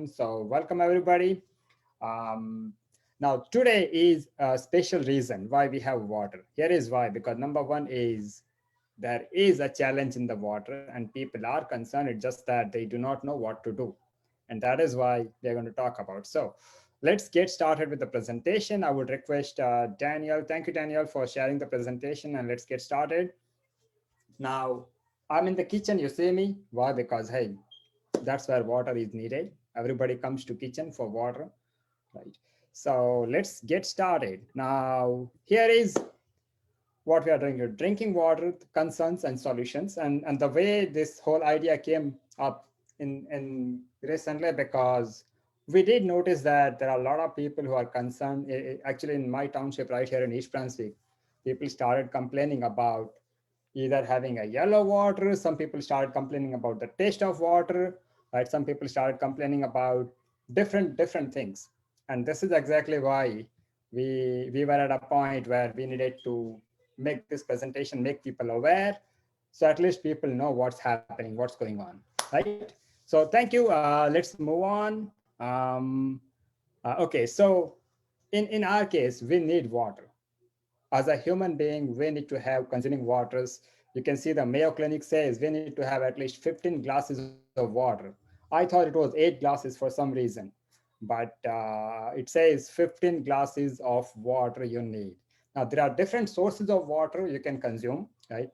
afternoon. So welcome everybody. Um, Now today is a special reason why we have water. Here is why, because number one is there is a challenge in the water and people are concerned. It's just that they do not know what to do. And that is why we're going to talk about. So let's get started with the presentation. I would request Daniel. Thank you, Daniel, for sharing the presentation, and let's get started. Now, I'm in the kitchen, you see me. Why? Because, hey, that's where water is needed. Everybody comes to kitchen for water, right? So let's get started. Now, here is what we are doing here, drinking water, concerns and solutions. And the way this whole idea came up in recently, because we did notice that there are a lot of people who are concerned. Actually, in my township right here in East Brunswick, people started complaining about either having a yellow water. Some people started complaining about the taste of water, right? Some people started complaining about different things. And this is exactly why we were at a point where we needed to make this presentation, make people aware, so at least people know what's happening, what's going on, right? So thank you. Let's move on. Okay, so in our case, we need water. As a human being, we need to have consuming waters. You can see the Mayo Clinic says we need to have at least 15 glasses of water. I thought it was 8 glasses for some reason, but it says 15 glasses of water you need. Now, there are different sources of water you can consume, right?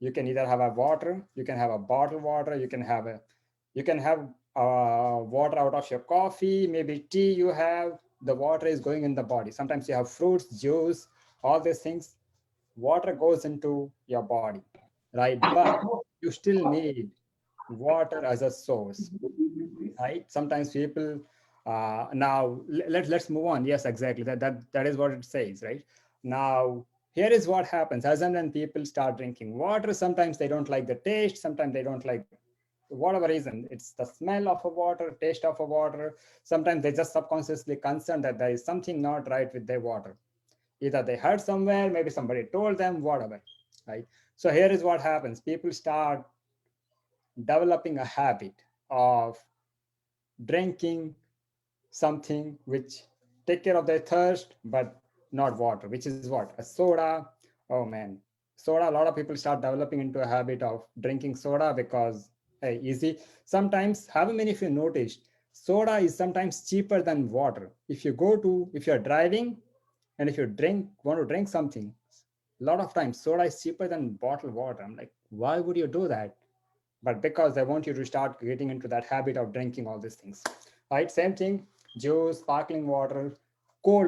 You can either have a water, you can have a bottled water, you can have water out of your coffee, maybe tea you have, the water is going in the body. Sometimes you have fruits, juice, all these things, water goes into your body, right? But you still need water as a source, right? Sometimes people, now let's move on. Yes, exactly. That is what it says, right? Now, here is what happens. As and when people start drinking water, sometimes they don't like the taste, sometimes they don't like whatever reason. It's the smell of a water, taste of a water. Sometimes they just subconsciously concerned that there is something not right with their water. Either they heard somewhere, maybe somebody told them, whatever, right? So here is what happens. People start developing a habit of drinking something which take care of their thirst, but not water, which is what? A soda. Oh man, soda. A lot of people start developing into a habit of drinking soda because, hey, easy. Sometimes, how many of you noticed, soda is sometimes cheaper than water? If you're driving and if you want to drink something, a lot of times soda is cheaper than bottled water. I'm like, why would you do that? But because they want you to start getting into that habit of drinking all these things, right? Same thing, juice, sparkling water,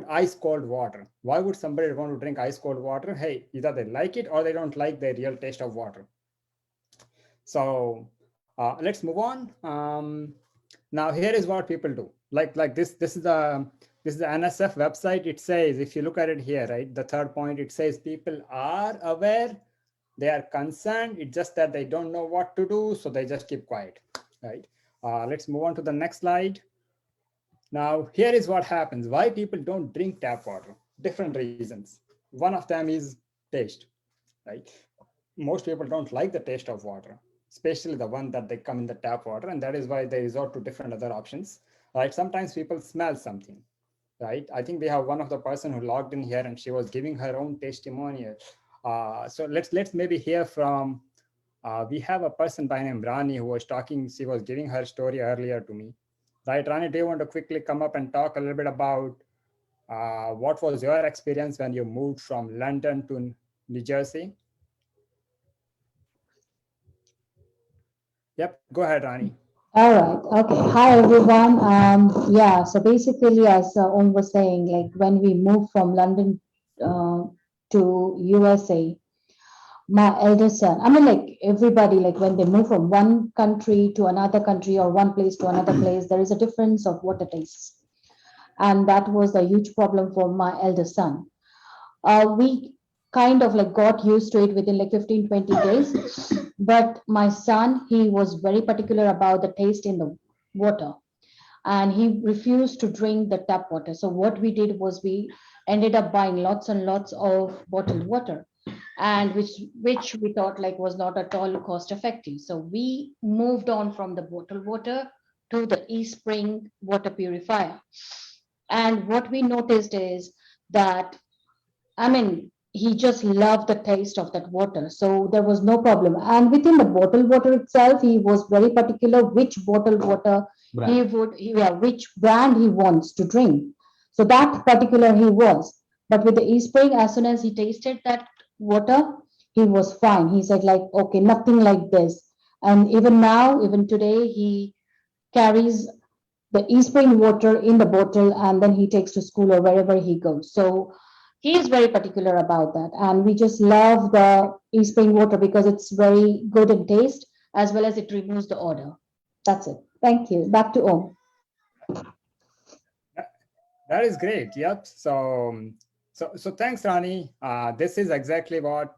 ice cold water. Why would somebody want to drink ice cold water? Hey, either they like it or they don't like the real taste of water. So let's move on. Now here is what people do. Like this is the NSF website. It says, if you look at it here, right, the third point, it says people are aware, they are concerned. It's just that they don't know what to do, so they just keep quiet, right? Let's move on to the next slide. Now, here is what happens. Why people don't drink tap water? Different reasons. One of them is taste, right? Most people don't like the taste of water, especially the one that they come in the tap water, and that is why they resort to different other options, right? Sometimes people smell something, right? I think we have one of the person who logged in here and she was giving her own testimonial. So let's maybe hear from, we have a person by name Rani who was talking, she was giving her story earlier to me. Right, Rani, do you want to quickly come up and talk a little bit about what was your experience when you moved from London to New Jersey? Yep, go ahead, Rani. All right. Okay. Hi, everyone. Yeah. So basically, as Om was saying, like when we moved from London uh, to USA, my elder son, I mean, like everybody, like when they move from one country to another country or one place to another place, there is a difference of water tastes, and that was a huge problem for my elder son. We kind of like got used to it within like 15-20 days, but my son, he was very particular about the taste in the water, and he refused to drink the tap water. So what we did was we ended up buying lots and lots of bottled water, and which we thought like was not at all cost effective. So we moved on from the bottled water to the East Spring water purifier. And what we noticed is that, I mean, he just loved the taste of that water. So there was no problem. And within the bottled water itself, he was very particular which bottled water which brand he wants to drink. So that particular he was. But with the e-spring, as soon as he tasted that water, he was fine. He said like, okay, nothing like this. And even now, even today, he carries the e-spring water in the bottle and then he takes to school or wherever he goes. So he is very particular about that. And we just love the e-spring water because it's very good in taste as well as it removes the odor. That's it. Thank you. Back to Om. That that is great. Yep. So thanks, Rani. This is exactly what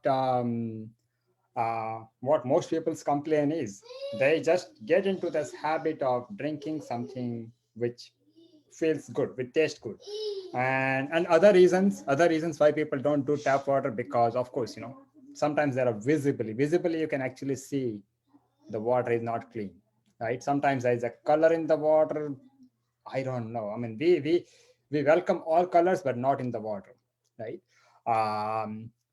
most people's complain is. They just get into this habit of drinking something which feels good, which tastes good, and other reasons why people don't do tap water, because of course, sometimes there are visibly you can actually see the water is not clean, right? Sometimes there is a color in the water. I don't know. I mean, we welcome all colors, but not in the water, right?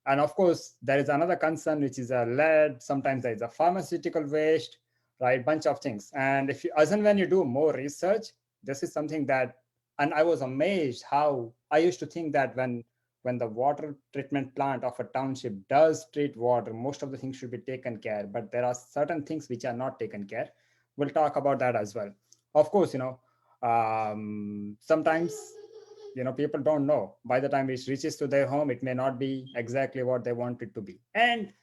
And of course, there is another concern, which is a lead. Sometimes there is a pharmaceutical waste, right? Bunch of things. And if you, as and when you do more research, this is something that, and I was amazed how I used to think that when the water treatment plant of a township does treat water, most of the things should be taken care. But there are certain things which are not taken care. We'll talk about that as well. Of course, sometimes people don't know, by the time it reaches to their home it may not be exactly what they want it to be. And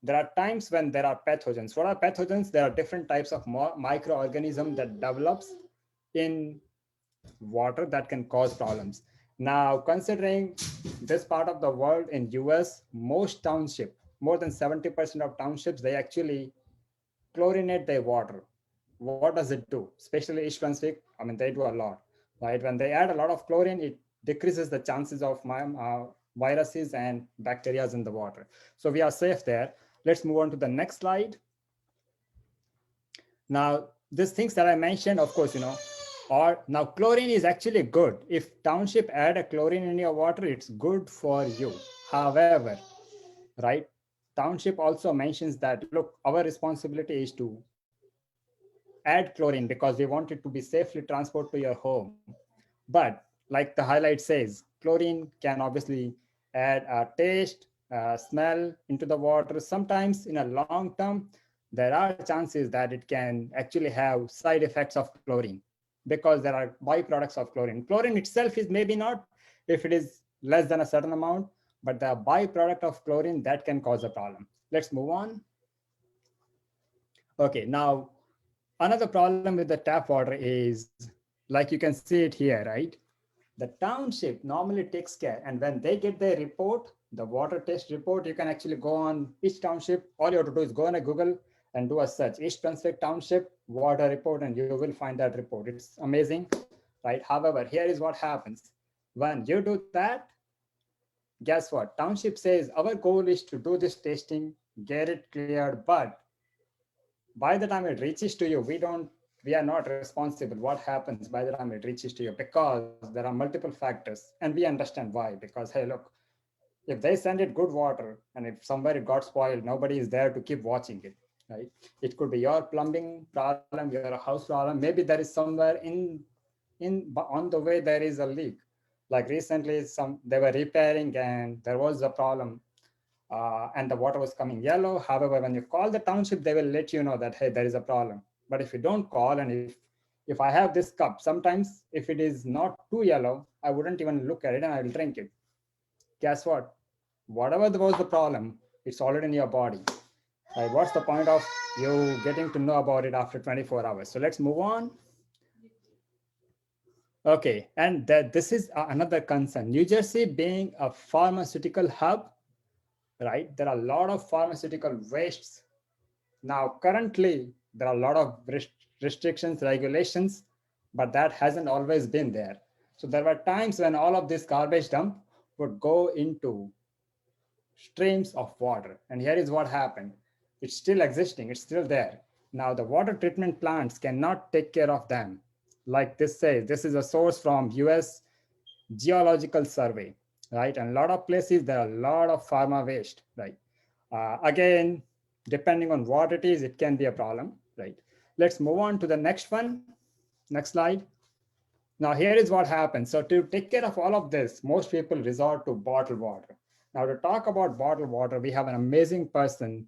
there are times when there are pathogens. What are pathogens? There are different types of microorganism that develops in water that can cause problems. Now, considering this part of the world, in US, most township, more than 70% of townships, they actually chlorinate their water. What does it do? Especially East Brunswick, I mean, they do a lot, right? When they add a lot of chlorine, it decreases the chances of viruses and bacteria in the water. So we are safe there. Let's move on to the next slide. Now, these things that I mentioned, of course, or now chlorine is actually good. If township add a chlorine in your water, it's good for you. However, right, township also mentions that, look, our responsibility is to add chlorine because we want it to be safely transported to your home. But like the highlight says, chlorine can obviously add a taste, smell into the water. Sometimes in a long term, there are chances that it can actually have side effects of chlorine because there are byproducts of chlorine. Chlorine itself is maybe not, if it is less than a certain amount, but the byproduct of chlorine that can cause a problem. Let's move on. Okay, now another problem with the tap water is, like you can see it here, right? The township normally takes care, and when they get their report, the water test report, you can actually go on each township. All you have to do is go on a Google and do a search, East Brunswick Township water report, and you will find that report. It's amazing, right? However, here is what happens. When you do that, guess what? Township says our goal is to do this testing, get it cleared, but by the time it reaches to you, we are not responsible what happens by the time it reaches to you, because there are multiple factors, and we understand why. Because hey, look, if they send it good water and if somewhere it got spoiled, nobody is there to keep watching it, right? It could be your plumbing problem, your house problem. Maybe there is somewhere in on the way there is a leak. Like recently, they were repairing and there was a problem, and the water was coming yellow. However, when you call the township, they will let you know that, hey, there is a problem. But if you don't call, and if I have this cup, sometimes if it is not too yellow, I wouldn't even look at it and I will drink it. Guess what? Whatever was the problem, it's already in your body. Right? What's the point of you getting to know about it after 24 hours? So let's move on. Okay, and this is another concern. New Jersey being a pharmaceutical hub, right? There are a lot of pharmaceutical wastes. Now, currently, there are a lot of restrictions, regulations, but that hasn't always been there. So there were times when all of this garbage dump would go into streams of water. And here is what happened. It's still existing, it's still there. Now, the water treatment plants cannot take care of them. Like this says, this is a source from US Geological Survey, right? And a lot of places, there are a lot of pharma waste, right? Again, depending on what it is, it can be a problem, right? Let's move on to the next one. Next slide. Now, here is what happens. So, to take care of all of this, most people resort to bottled water. Now, to talk about bottled water, we have an amazing person,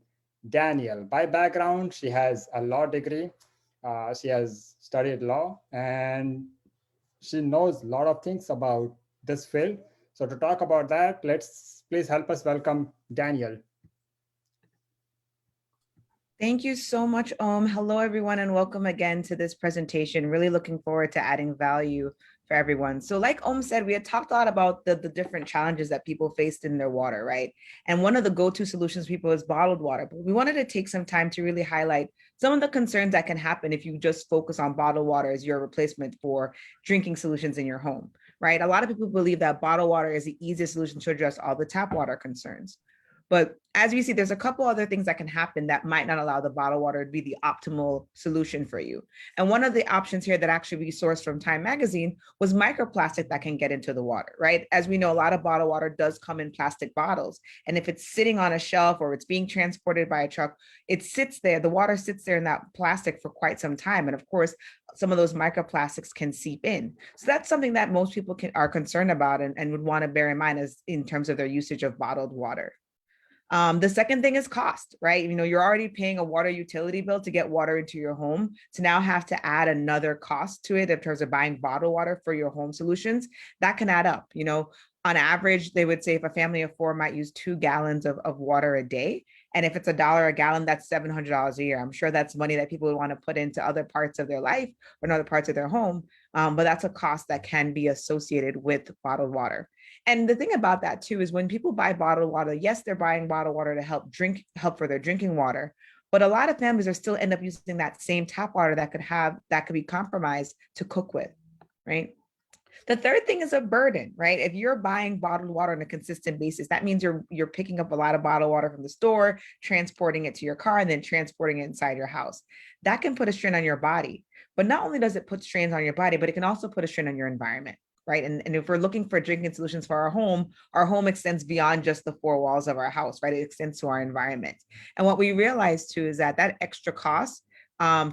Danielle. By background, she has a law degree. She has studied law and she knows a lot of things about this field. So, to talk about that, let's please help us welcome Danielle. Thank you so much, Om. Hello, everyone, and welcome again to this presentation. Really looking forward to adding value for everyone. So like Om said, we had talked a lot about the different challenges that people faced in their water, right? And one of the go-to solutions for people is bottled water. But we wanted to take some time to really highlight some of the concerns that can happen if you just focus on bottled water as your replacement for drinking solutions in your home, right? A lot of people believe that bottled water is the easiest solution to address all the tap water concerns. But as we see, there's a couple other things that can happen that might not allow the bottled water to be the optimal solution for you. And one of the options here that actually we sourced from Time Magazine was microplastic that can get into the water, right? As we know, a lot of bottled water does come in plastic bottles. And if it's sitting on a shelf or it's being transported by a truck, it sits there, the water sits there in that plastic for quite some time. And of course, some of those microplastics can seep in. So that's something that most people are concerned about and would want to bear in mind as in terms of their usage of bottled water. The second thing is cost, right? You know, you're already paying a water utility bill to get water into your home. To now have to add another cost to it in terms of buying bottled water for your home solutions, that can add up. You know, on average, they would say if a family of four might use 2 gallons of water a day. And if it's $1 a gallon, that's $700 a year. I'm sure that's money that people would want to put into other parts of their life or in other parts of their home. But that's a cost that can be associated with bottled water. And the thing about that too is when people buy bottled water, yes, they're buying bottled water to help for their drinking water, but a lot of families are still end up using that same tap water that could be compromised to cook with, right? The third thing is a burden, right? If you're buying bottled water on a consistent basis, that means you're picking up a lot of bottled water from the store, transporting it to your car, and then transporting it inside your house. That can put a strain on your body. But not only does it put strains on your body, but it can also put a strain on your environment, right? And if we're looking for drinking solutions for our home extends beyond just the four walls of our house, right? It extends to our environment. And what we realize too is that extra cost,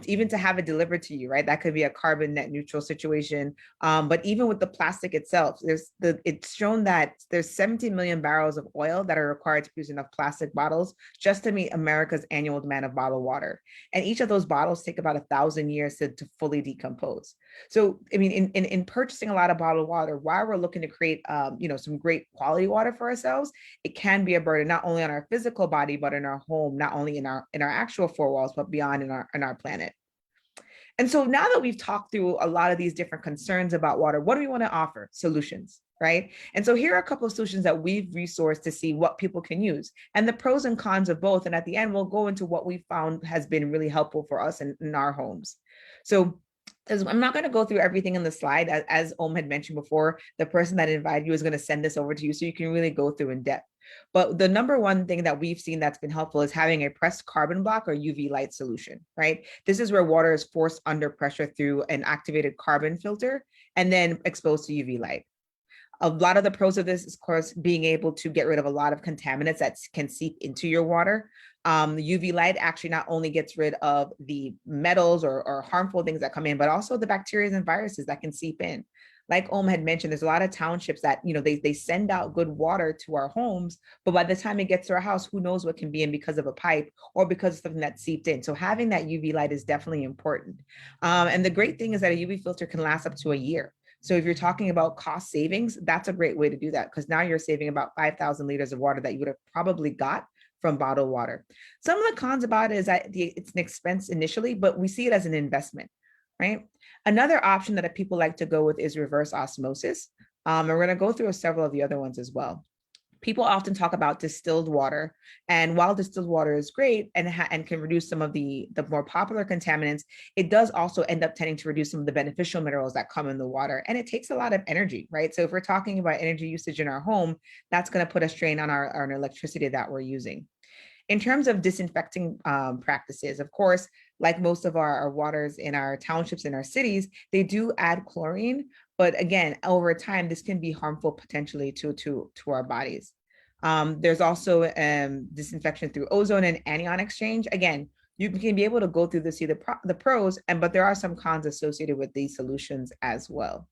even to have it delivered to you, right? That could be a carbon net neutral situation. But even with the plastic itself, it's shown that there's 17 million barrels of oil that are required to produce enough plastic bottles just to meet America's annual demand of bottled water. And each of those bottles take about 1,000 years to fully decompose. So, I mean, in purchasing a lot of bottled water, while we're looking to create, some great quality water for ourselves, it can be a burden not only on our physical body, but in our home, not only in our actual four walls, but beyond in our planet. And so now that we've talked through a lot of these different concerns about water, what do we want to offer? Solutions, right? And so here are a couple of solutions that we've resourced to see what people can use and the pros and cons of both. And at the end, we'll go into what we found has been really helpful for us in our homes. So I'm not going to go through everything in the slide. As Om had mentioned before, the person that invited you is going to send this over to you so you can really go through in depth. But the number one thing that we've seen that's been helpful is having a pressed carbon block or UV light solution, right? This is where water is forced under pressure through an activated carbon filter and then exposed to UV light. A lot of the pros of this is, of course, being able to get rid of a lot of contaminants that can seep into your water. The UV light actually not only gets rid of the metals or harmful things that come in, but also the bacteria and viruses that can seep in. Like Om had mentioned, there's a lot of townships that, they send out good water to our homes, but by the time it gets to our house, who knows what can be in because of a pipe or because of something that seeped in. So having that UV light is definitely important. And the great thing is that a UV filter can last up to a year. So if you're talking about cost savings, that's a great way to do that because now you're saving about 5,000 liters of water that you would have probably got from bottled water. Some of the cons about it is that it's an expense initially, but we see it as an investment, right? Another option that people like to go with is reverse osmosis. And we're going to go through several of the other ones as well. People often talk about distilled water. And while distilled water is great and can reduce some of the more popular contaminants, it does also end up tending to reduce some of the beneficial minerals that come in the water. And it takes a lot of energy, right? So if we're talking about energy usage in our home, that's going to put a strain on our electricity that we're using. In terms of disinfecting practices, of course, like most of our waters in our townships in our cities, they do add chlorine. But again, over time, this can be harmful potentially to our bodies. There's also disinfection through ozone and anion exchange. Again, you can be able to go through this, see the pros, but there are some cons associated with these solutions as well.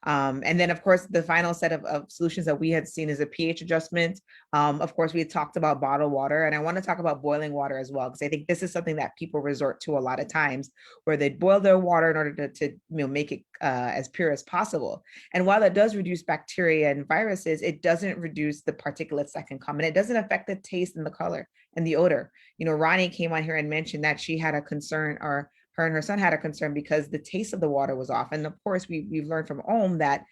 And then, of course, the final set of solutions that we had seen is a pH adjustment. Of course, we had talked about bottled water, and I want to talk about boiling water as well, because I think this is something that people resort to a lot of times, where they boil their water in order to make it as pure as possible. And while it does reduce bacteria and viruses, it doesn't reduce the particulates that can come, and it doesn't affect the taste and the color and the odor. Ronnie came on here and mentioned that she had a concern, or her and her son had a concern, because the taste of the water was off. And of course, we've learned from Ohm that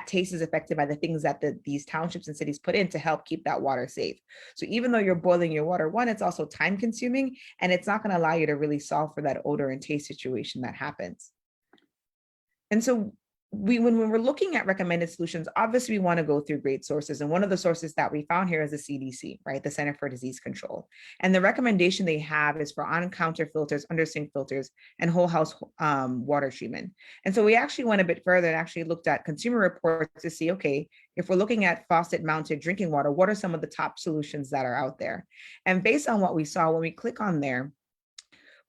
taste is affected by the things that these townships and cities put in to help keep that water safe. So even though you're boiling your water, one, it's also time consuming, and it's not going to allow you to really solve for that odor and taste situation that happens. And so when we're looking at recommended solutions, obviously we want to go through great sources. And one of the sources that we found here is the CDC, right? The Center for Disease Control. And the recommendation they have is for on-counter filters, under-sink filters, and whole house water treatment. And so we actually went a bit further and actually looked at consumer reports to see, okay, if we're looking at faucet-mounted drinking water, what are some of the top solutions that are out there? And based on what we saw, when we click on there,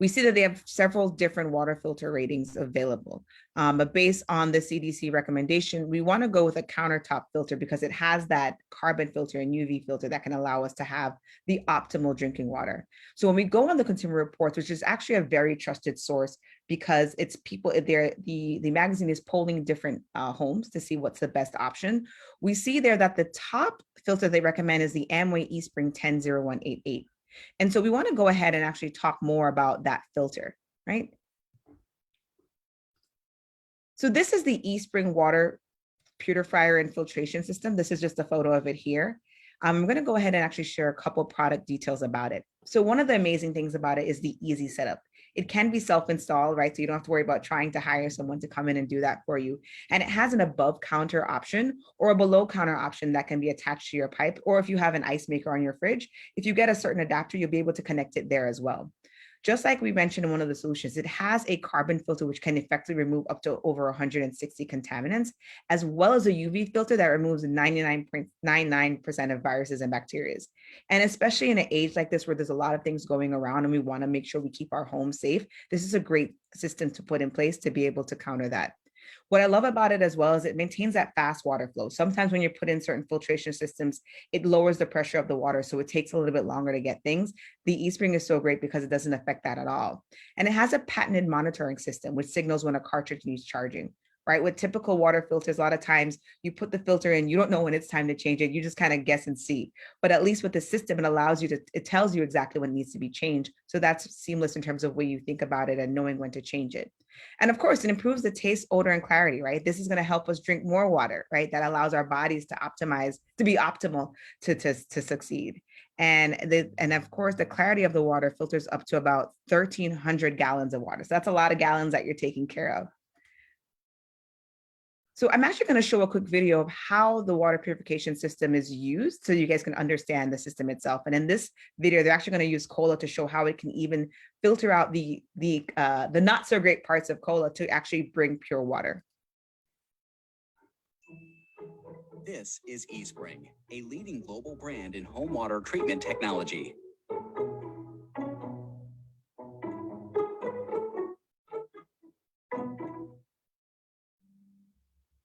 we see that they have several different water filter ratings available. But based on the CDC recommendation, we want to go with a countertop filter because it has that carbon filter and UV filter that can allow us to have the optimal drinking water. So when we go on the Consumer Reports, which is actually a very trusted source because it's people there, the magazine is polling different homes to see what's the best option. We see there that the top filter they recommend is the Amway eSpring 100188. And so we want to go ahead and actually talk more about that filter, right? So this is the eSpring water purifier and filtration system. This is just a photo of it here. I'm going to go ahead and actually share a couple product details about it. So one of the amazing things about it is the easy setup. It can be self-installed, right? So you don't have to worry about trying to hire someone to come in and do that for you. And it has an above counter option or a below counter option that can be attached to your pipe. Or if you have an ice maker on your fridge, if you get a certain adapter, you'll be able to connect it there as well. Just like we mentioned in one of the solutions, it has a carbon filter which can effectively remove up to over 160 contaminants, as well as a UV filter that removes 99.99% of viruses and bacteria. And especially in an age like this where there's a lot of things going around and we want to make sure we keep our home safe, this is a great system to put in place to be able to counter that. What I love about it as well is it maintains that fast water flow. Sometimes when you put in certain filtration systems, it lowers the pressure of the water, so it takes a little bit longer to get things. The eSpring is so great because it doesn't affect that at all. And it has a patented monitoring system, which signals when a cartridge needs charging. Right? With typical water filters, a lot of times you put the filter in, you don't know when it's time to change it. You just kind of guess and see. But at least with the system, it allows you to, it tells you exactly when it needs to be changed. So that's seamless in terms of way you think about it and knowing when to change it. And of course, it improves the taste, odor, and clarity, right? This is going to help us drink more water, right? That allows our bodies to optimize, to be optimal to succeed. And of course, the clarity of the water filters up to about 1,300 gallons of water. So that's a lot of gallons that you're taking care of. So I'm actually going to show a quick video of how the water purification system is used so you guys can understand the system itself. And in this video, they're actually going to use cola to show how it can even filter out the not so great parts of cola to actually bring pure water. This is eSpring, a leading global brand in home water treatment technology.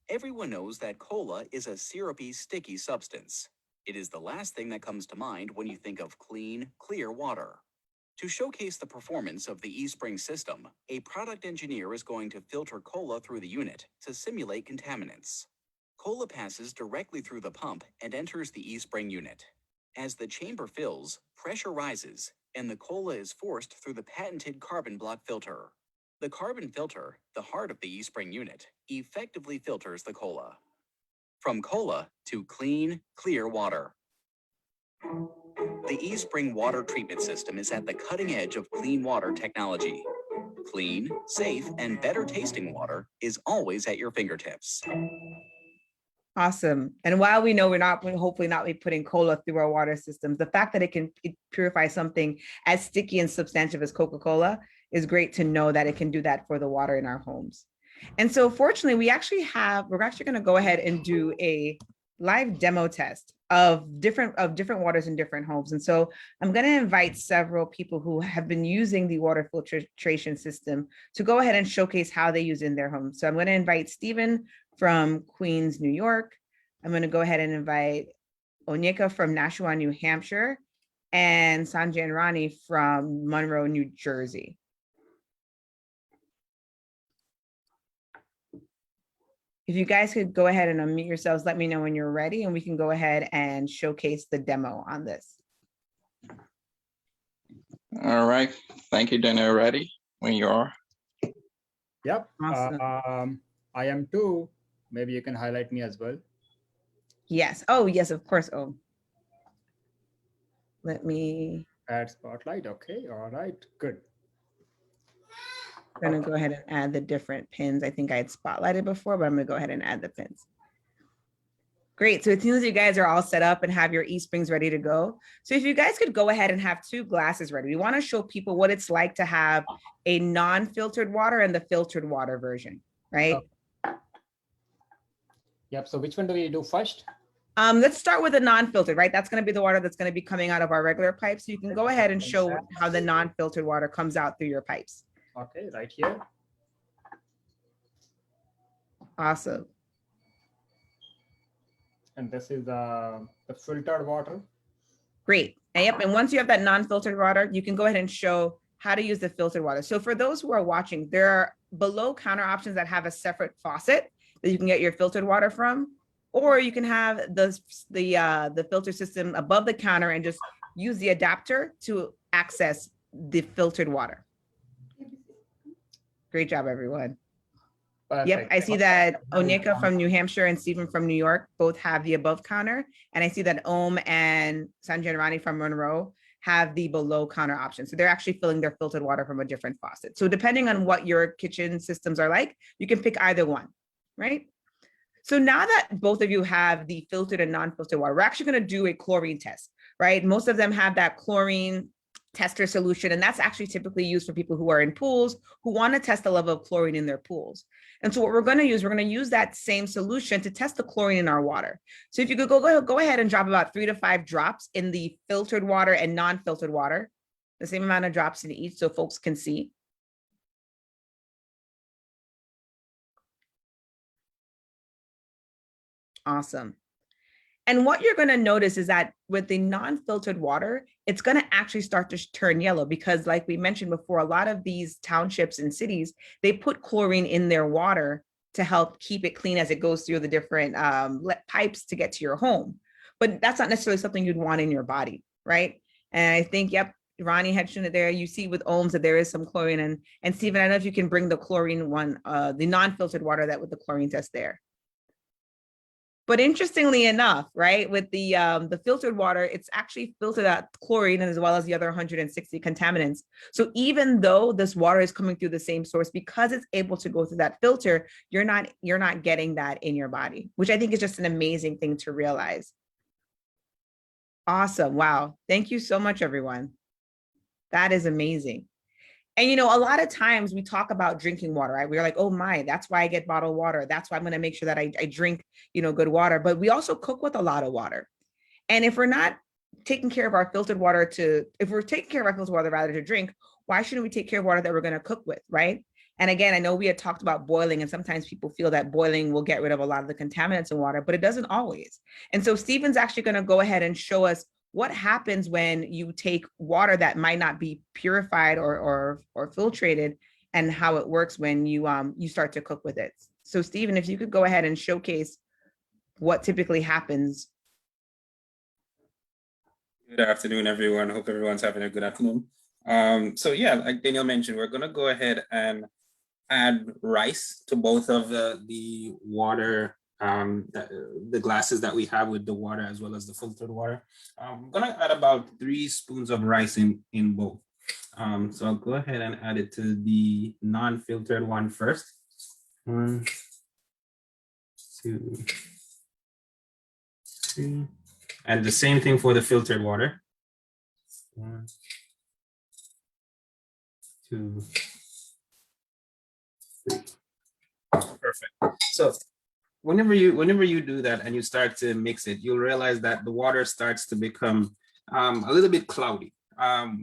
Everyone knows that cola is a syrupy, sticky substance. It is the last thing that comes to mind when you think of clean, clear water. To showcase the performance of the eSpring system, a product engineer is going to filter cola through the unit to simulate contaminants. Cola passes directly through the pump and enters the eSpring unit. As the chamber fills, pressure rises, and the cola is forced through the patented carbon block filter. The carbon filter, the heart of the eSpring unit, effectively filters the cola. From cola to clean, clear water. The eSpring water treatment system is at the cutting edge of clean water technology. Clean, safe, and better tasting water is always at your fingertips. Awesome. And while we know we'll hopefully not be putting cola through our water systems, the fact that it purify something as sticky and substantive as Coca-Cola is great to know that it can do that for the water in our homes. And so fortunately, we're actually going to go ahead and do a live demo test of different waters in different homes. And so I'm going to invite several people who have been using the water filtration system to go ahead and showcase how they use it in their homes. So I'm going to invite Stephen from Queens, New York. I'm going to go ahead and invite Onyeka from Nashua, New Hampshire, and Sanjay and Rani from Monroe, New Jersey. If you guys could go ahead and unmute yourselves, let me know when you're ready, and we can go ahead and showcase the demo on this. All right. Thank you, Daniel. Ready when you are. Yep. Awesome. I am too. Maybe you can highlight me as well. Yes. Oh, yes, of course. Oh, let me. Add spotlight. Okay. All right. Good. I'm going to go ahead and add the different pins. I think I had spotlighted before, but I'm going to go ahead and add the pins. Great. So it seems you guys are all set up and have your eSprings ready to go. So if you guys could go ahead and have 2 glasses ready, we want to show people what it's like to have a non-filtered water and the filtered water version, right? Yep. So which one do we do first? Let's start with the non-filtered, right? That's going to be the water that's going to be coming out of our regular pipes. So you can go ahead and show how the non-filtered water comes out through your pipes. Okay, right here. Awesome. And this is the filtered water. Great. And yep. And once you have that non-filtered water, you can go ahead and show how to use the filtered water. So for those who are watching, there are below counter options that have a separate faucet that you can get your filtered water from, or you can have the filter system above the counter and just use the adapter to access the filtered water. Great job, everyone. Perfect. Yep, I see that Onyeka from New Hampshire and Stephen from New York both have the above counter. And I see that Om and Sanjay and Rani from Monroe have the below counter option. So they're actually filling their filtered water from a different faucet. So depending on what your kitchen systems are like, you can pick either one, right? So now that both of you have the filtered and non-filtered water, we're actually going to do a chlorine test, right? Most of them have that chlorine tester solution, and that's actually typically used for people who are in pools who want to test the level of chlorine in their pools. And so what we're going to use that same solution to test the chlorine in our water. So if you could go ahead and drop about 3 to 5 drops in the filtered water and non-filtered water, the same amount of drops in each so folks can see. Awesome. And what you're going to notice is that with the non-filtered water, it's going to actually start to turn yellow because, like we mentioned before, a lot of these townships and cities, they put chlorine in their water to help keep it clean as it goes through the different pipes to get to your home. But that's not necessarily something you'd want in your body, right? And I think, yep, Ronnie had shown it there. You see with ohms that there is some chlorine. And Stephen, I don't know if you can bring the chlorine one, the non-filtered water that with the chlorine test there. But interestingly enough, right, with the filtered water, it's actually filtered out chlorine as well as the other 160 contaminants. So even though this water is coming through the same source, because it's able to go through that filter, you're not getting that in your body, which I think is just an amazing thing to realize. Awesome. Wow. Thank you so much, everyone. That is amazing. And, you know, a lot of times we talk about drinking water, right? We're like, oh my, that's why I get bottled water. That's why I'm going to make sure that I drink, you know, good water. But we also cook with a lot of water. And if we're not taking care of our filtered water if we're taking care of our filtered water rather to drink, why shouldn't we take care of water that we're going to cook with, right? And again, I know we had talked about boiling, and sometimes people feel that boiling will get rid of a lot of the contaminants in water, but it doesn't always. And so Stephen's actually going to go ahead and show us what happens when you take water that might not be purified or filtrated, and how it works when you start to cook with it. So Stephen, if you could go ahead and showcase what typically happens. Good afternoon, everyone. Hope everyone's having a good afternoon. So yeah, like Daniel mentioned, we're gonna go ahead and add rice to both of the water, the glasses that we have with the water as well as the filtered water. I'm gonna add about 3 spoons of rice in both. So I'll go ahead and add it to the non-filtered one first. 1, 2, 3. And the same thing for the filtered water. 1, 2, 3. Perfect. So whenever you do that and you start to mix it, you'll realize that the water starts to become a little bit cloudy.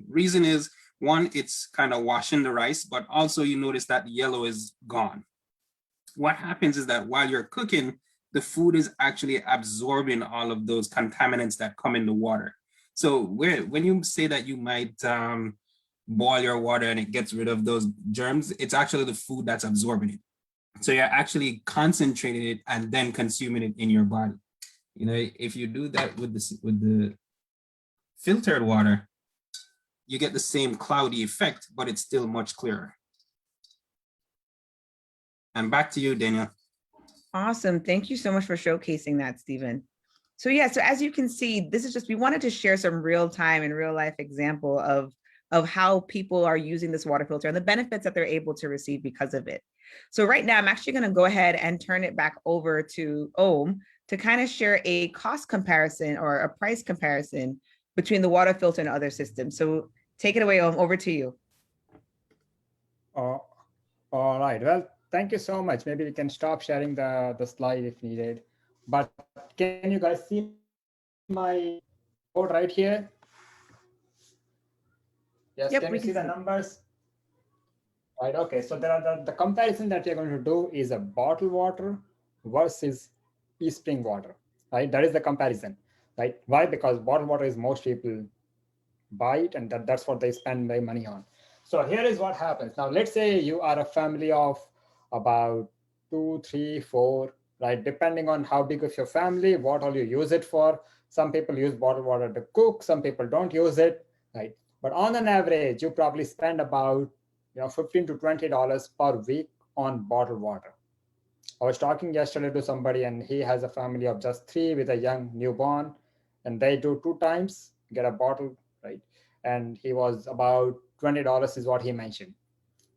Reason is, one, it's kind of washing the rice, but also you notice that yellow is gone. What happens is that while you're cooking, the food is actually absorbing all of those contaminants that come in the water. So when you say that you might boil your water and it gets rid of those germs, it's actually the food that's absorbing it. So you're actually concentrating it and then consuming it in your body. You know, if you do that with the filtered water, you get the same cloudy effect, but it's still much clearer. And back to you, Daniel. Awesome. Thank you so much for showcasing that, Stephen. So yeah, so as you can see, this is just, we wanted to share some real time and real life example of how people are using this water filter and the benefits that they're able to receive because of it. So right now, I'm actually going to go ahead and turn it back over to Om to kind of share a cost comparison or a price comparison between the water filter and other systems. So take it away, Om, over to you. All right. Well, thank you so much. Maybe we can stop sharing the slide if needed. But can you guys see my board right here? Yes, Yep, can we you see can the see. numbers? Right, okay. So there are the comparison that you're going to do is a bottled water versus e-spring water, right? That is the comparison, right? Why? Because bottled water is most people buy it and that's what they spend their money on. So here is what happens. Now, let's say you are a family of about 2, 3, 4, right? Depending on how big of your family, what all you use it for. Some people use bottled water to cook, some people don't use it, right? But on an average, you probably spend about $15 to $20 per week on bottled water. I was talking yesterday to somebody and he has a family of just 3 with a young newborn, and they do 2 times get a bottle, right? And he was about $20 is what he mentioned,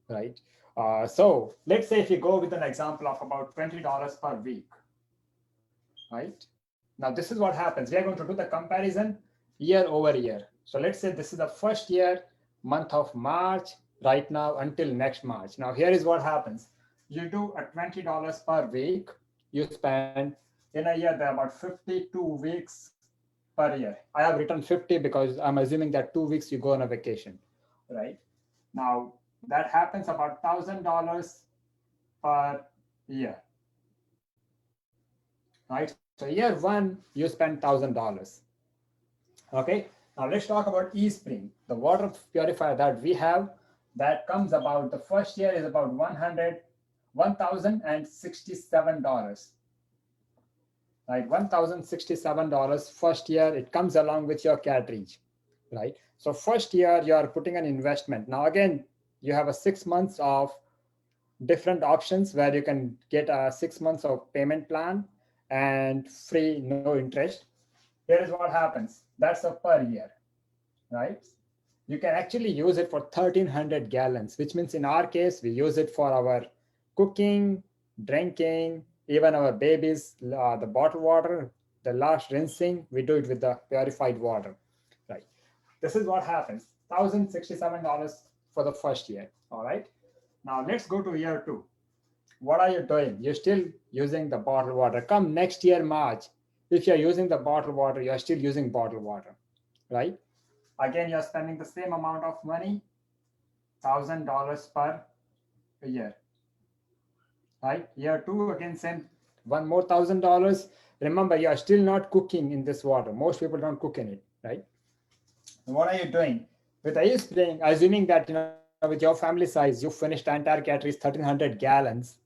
right? So let's say if you go with an example of about $20 per week, right? Now this is what happens. We are going to do the comparison year over year. So let's say this is the first year, month of March, right now until next March. Now here is what happens. You do a $20 per week. You spend in a year, there are about 52 weeks per year. I have written 50 because I'm assuming that 2 weeks you go on a vacation, right? Now that happens about $1,000 per year, right? So year one, you spend $1,000. Okay, now let's talk about eSpring, the water purifier that we have. That comes about, the first year is about $1,067. Right, $1,067 first year. It comes along with your cartridge, right? So first year you are putting an investment. Now again, you have a 6 months of different options where you can get a 6 months of payment plan and free, no interest. Here is what happens. That's a per year, right? You can actually use it for 1,300 gallons, which means in our case, we use it for our cooking, drinking, even our babies, the bottled water, the last rinsing, we do it with the purified water, right? This is what happens, $1,067 for the first year, all right? Now let's go to year 2. What are you doing? You're still using the bottled water. Come next year, March, if you're using the bottled water, you're still using bottled water, right? Again, you're spending the same amount of money, $1,000 per year, right? Year 2, again, same, one more $1,000. Remember, you are still not cooking in this water. Most people don't cook in it, right? And what are you doing? With the spring, assuming that with your family size, you finish the entire cartridge, 1,300 gallons,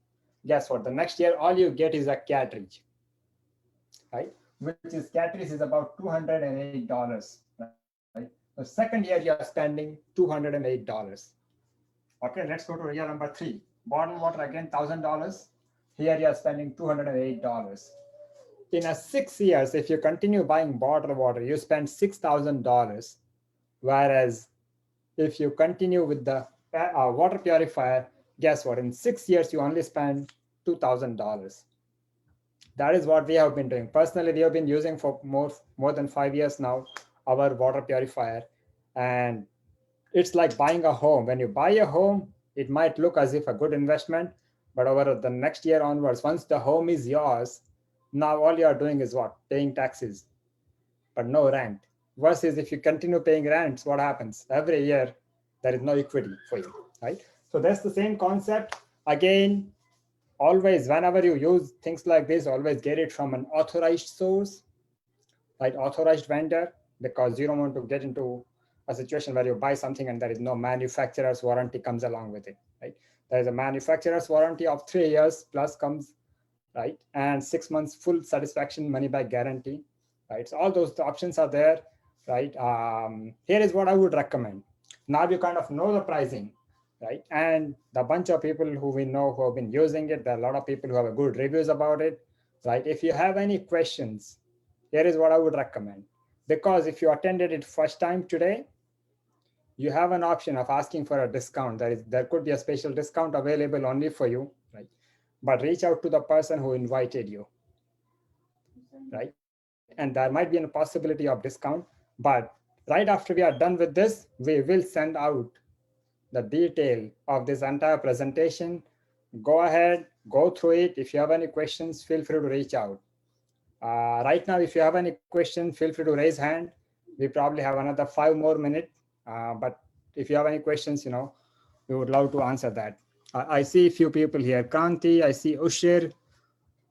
guess what? The next year, all you get is a cartridge, right? Which is cartridge is about $208, right? The second year you are spending $208. Okay, let's go to year number 3. Bottled water again, $1,000. Here you are spending $208. In a 6 years, if you continue buying bottled water, you spend $6,000. Whereas if you continue with the water purifier, guess what? In 6 years, you only spend $2,000. That is what we have been doing. Personally, we have been using for more than 5 years now our water purifier, and it's like buying a home. When you buy a home, it might look as if a good investment, but over the next year onwards, once the home is yours, now all you are doing is what? Paying taxes, but no rent. Versus if you continue paying rents, what happens? Every year, there is no equity for you, right? So that's the same concept. Again, always, whenever you use things like this, always get it from an authorized source, right? Authorized vendor, because you don't want to get into a situation where you buy something and there is no manufacturer's warranty comes along with it, right? There is a manufacturer's warranty of 3 years plus comes, right? And 6 months full satisfaction money back guarantee, right? So all those options are there, right? Here is what I would recommend. Now you kind of know the pricing, right? And the bunch of people who we know who have been using it, there are a lot of people who have a good reviews about it, right? If you have any questions, here is what I would recommend. Because if you attended it first time today, you have an option of asking for a discount. There could be a special discount available only for you, right? But reach out to the person who invited you, right? And there might be a possibility of discount. But right after we are done with this, we will send out the detail of this entire presentation. Go ahead, go through it. If you have any questions, feel free to reach out. Right now, if you have any questions, feel free to raise hand. We probably have another 5 more minutes. But if you have any questions, we would love to answer that. I see a few people here. Kranti, I see Ushir,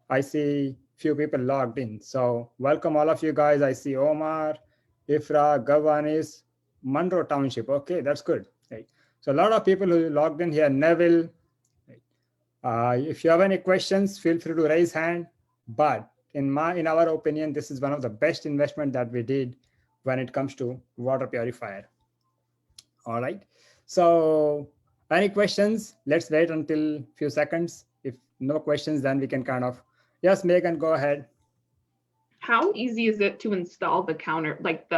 I see few people logged in. So welcome all of you guys. I see Omar, Ifra, Gavanis, Monroe Township. Okay, that's good. Right. So a lot of people who logged in here. Neville. Right. If you have any questions, feel free to raise hand. But in our opinion, this is one of the best investment that we did when it comes to water purifier. All right. So any questions? Let's wait until few seconds. If no questions, then we can kind of, yes, Megan, go ahead. How easy is it to install the counter, like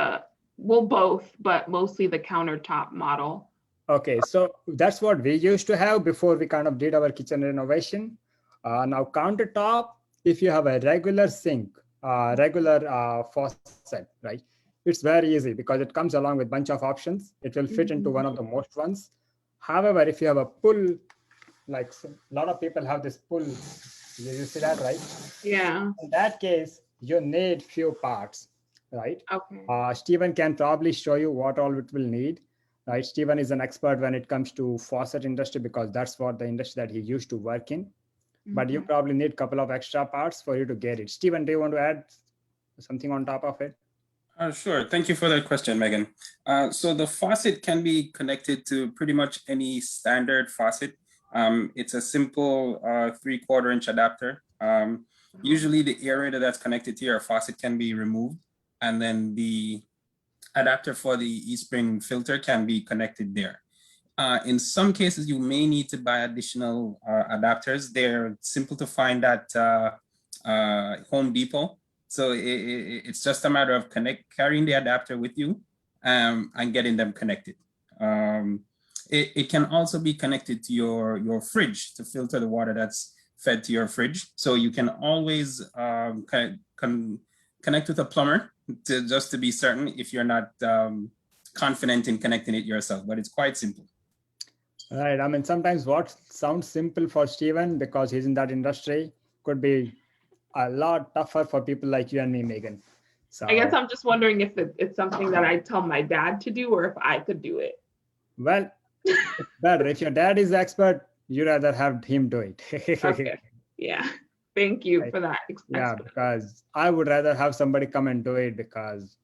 well, both, but mostly the countertop model? Okay, so that's what we used to have before we kind of did our kitchen renovation. Now countertop, if you have a regular sink, regular faucet, right? It's very easy because it comes along with bunch of options. It will fit into one of the most ones. However, if you have a pull, like a lot of people have this pull, you see that, right? Yeah. In that case, you need few parts, right? Okay. Stephen can probably show you what all it will need, right? Stephen is an expert when it comes to faucet industry because that's what the industry that he used to work in. But you probably need a couple of extra parts for you to get it. Stephen, do you want to add something on top of it? Sure. Thank you for that question, Megan. So the faucet can be connected to pretty much any standard faucet. It's a simple 3/4 inch adapter. Usually the area that's connected to your faucet can be removed, and then the adapter for the eSpring filter can be connected there. In some cases, you may need to buy additional adapters. They're simple to find at Home Depot. So it's just a matter of carrying the adapter with you and getting them connected. It can also be connected to your fridge to filter the water that's fed to your fridge. So you can always connect with a plumber just to be certain if you're not confident in connecting it yourself, but it's quite simple. Right. I mean, sometimes what sounds simple for Steven because he's in that industry could be a lot tougher for people like you and me, Megan. So I guess I'm just wondering if it's something that I tell my dad to do or if I could do it. well, it's better if your dad is the expert, you rather have him do it. Okay. Yeah. Thank you Right. for that. Yeah, because I would rather have somebody come and do it because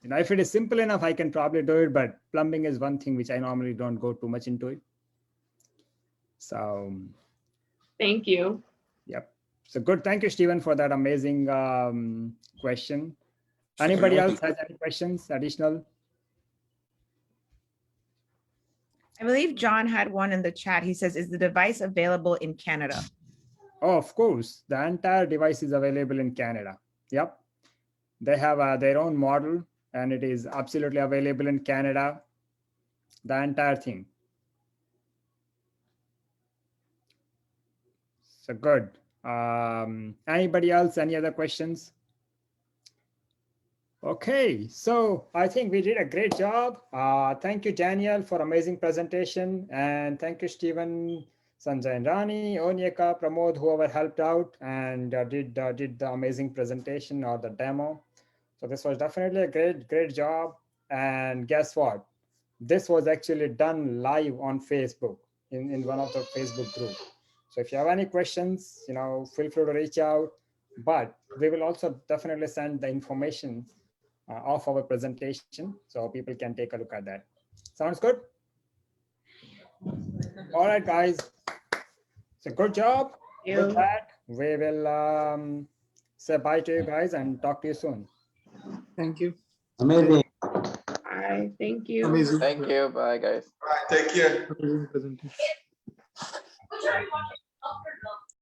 if it is simple enough, I can probably do it. But plumbing is one thing which I normally don't go too much into it. So Thank you. yep. So good. Thank you, Stephen, for that amazing question. Sure, Anybody you're else welcome. has any questions additional? I believe John had one in the chat. He says, is the device available in Canada? Oh, of course. The entire device is available in Canada. Yep. They have their own model and it is absolutely available in Canada. The entire thing. So good. Anybody else? Any other questions? Okay, so I think we did a great job. Thank you, Daniel, for amazing presentation. And thank you, Stephen, Sanjay and Rani, Onyeka, Pramod, whoever helped out and did the amazing presentation or the demo. So this was definitely a great job. And guess what? This was actually done live on Facebook in one of the Facebook group. So if you have any questions, feel free to reach out. But we will also definitely send the information of our presentation so people can take a look at that. Sounds good? All right, guys. So good job. With that, we will say bye to you guys and talk to you soon. Thank you. Amazing. Bye. Thank you. Amazing. Thank you. Bye, guys. Take care. Amazing presentation.